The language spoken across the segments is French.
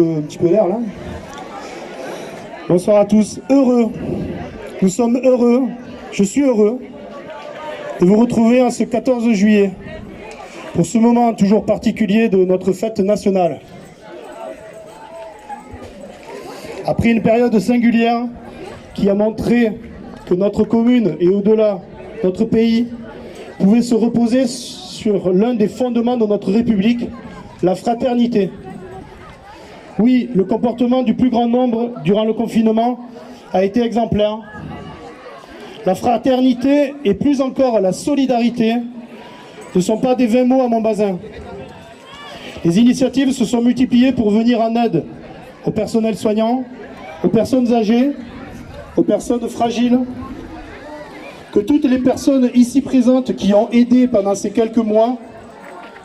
petit peu l'air là. Bonsoir à tous. Heureux. Nous sommes heureux. Je suis heureux de vous retrouver en ce 14 juillet pour ce moment toujours particulier de notre fête nationale. Après une période singulière qui a montré que notre commune et au-delà notre pays pouvait se reposer sur l'un des fondements de notre République, la fraternité. Oui, le comportement du plus grand nombre durant le confinement a été exemplaire. La fraternité et plus encore la solidarité ne sont pas des vains mots à Montbazin. Les initiatives se sont multipliées pour venir en aide au personnel soignant, aux personnes âgées, aux personnes fragiles. Que toutes les personnes ici présentes qui ont aidé pendant ces quelques mois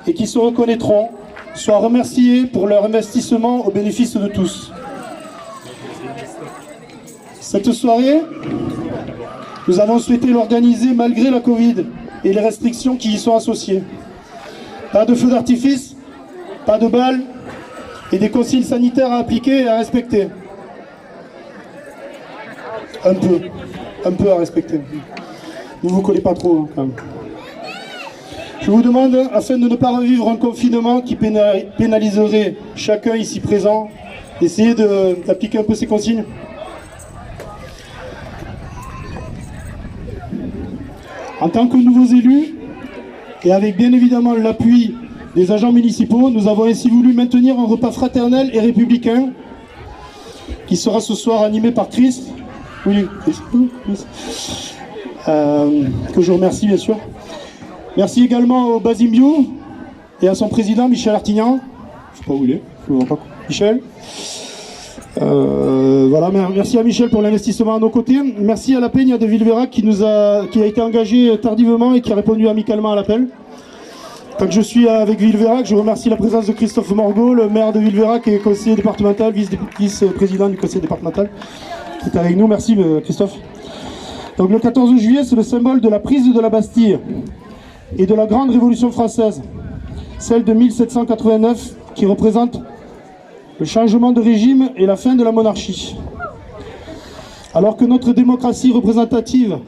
et qui se reconnaîtront soient remerciées pour leur investissement au bénéfice de tous. Cette soirée, nous avons souhaité l'organiser malgré la Covid et les restrictions qui y sont associées. Pas de feux d'artifice, pas de balles et des consignes sanitaires à appliquer et à respecter. Un peu à respecter. Ne vous collez pas trop, hein, quand même. Je vous demande, afin de ne pas revivre un confinement qui pénaliserait chacun ici présent, d'essayer d'appliquer un peu ces consignes. En tant que nouveaux élus, et avec bien évidemment l'appui des agents municipaux, nous avons ainsi voulu maintenir un repas fraternel et républicain qui sera ce soir animé par Chris. Oui, Chris. Que je remercie bien sûr. Merci également au Basimbiou et à son président Michel Artignan. Je ne sais pas où il est, je ne vois pas. Michel. Voilà, merci à Michel pour l'investissement à nos côtés. Merci à la Peña de Villeverac qui a été engagé tardivement et qui a répondu amicalement à l'appel. Tant que je suis avec Villeverac, je remercie la présence de Christophe Morgault, le maire de Villeverac et conseiller départemental, vice-président du conseil départemental, qui est avec nous. Merci Christophe. Donc le 14 juillet, c'est le symbole de la prise de la Bastille et de la grande révolution française, celle de 1789, qui représente le changement de régime et la fin de la monarchie. Alors que notre démocratie représentative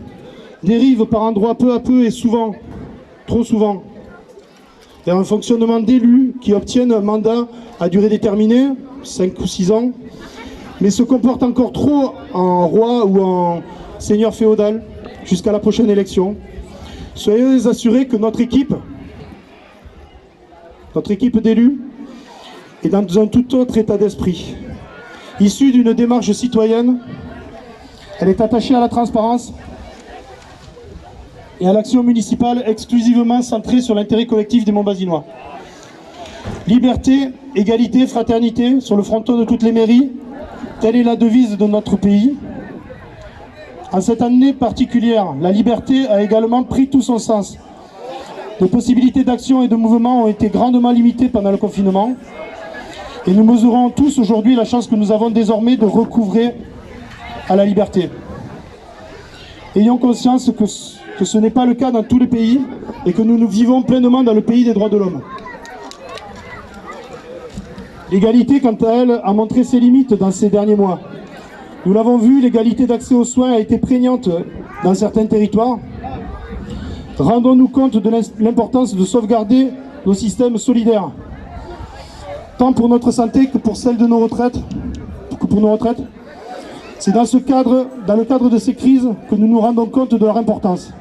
dérive par endroits peu à peu et souvent, trop souvent, vers un fonctionnement d'élus qui obtiennent un mandat à durée déterminée, 5 ou 6 ans, mais se comportent encore trop en roi ou en seigneur féodal jusqu'à la prochaine élection. Soyez assurés que notre équipe d'élus est dans un tout autre état d'esprit. Issue d'une démarche citoyenne, elle est attachée à la transparence et à l'action municipale exclusivement centrée sur l'intérêt collectif des Montbazinois. Liberté, égalité, fraternité sur le fronton de toutes les mairies, telle est la devise de notre pays. En cette année particulière, la liberté a également pris tout son sens. Les possibilités d'action et de mouvement ont été grandement limitées pendant le confinement. Et nous mesurons tous aujourd'hui la chance que nous avons désormais de recouvrer à la liberté. Ayons conscience que ce n'est pas le cas dans tous les pays et que nous vivons pleinement dans le pays des droits de l'homme. L'égalité, quant à elle, a montré ses limites dans ces derniers mois. Nous l'avons vu, l'égalité d'accès aux soins a été prégnante dans certains territoires. Rendons-nous compte de l'importance de sauvegarder nos systèmes solidaires, tant pour notre santé que pour celle de nos retraites, C'est dans le cadre de ces crises que nous nous rendons compte de leur importance.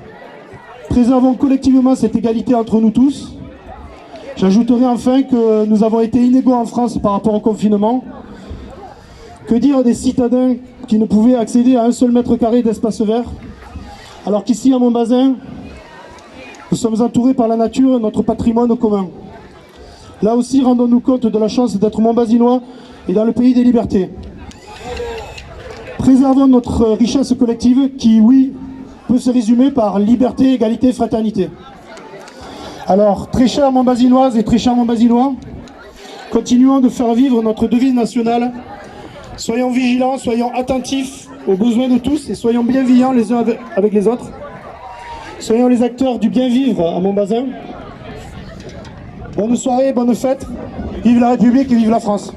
Préservons collectivement cette égalité entre nous tous. J'ajouterai enfin que nous avons été inégaux en France par rapport au confinement. Que dire des citadins qui ne pouvaient accéder à un seul mètre carré d'espace vert, alors qu'ici à Montbazin, nous sommes entourés par la nature et notre patrimoine commun. Là aussi, rendons-nous compte de la chance d'être Montbazinois et dans le pays des libertés. Préservons notre richesse collective qui, oui, peut se résumer par liberté, égalité, fraternité. Alors, très chères Montbazinoises et très chers Montbazinois, continuons de faire vivre notre devise nationale. Soyons vigilants, soyons attentifs aux besoins de tous et soyons bienveillants les uns avec les autres. Soyons les acteurs du bien vivre à Montbazin. Bonne soirée, bonne fête. Vive la République et vive la France.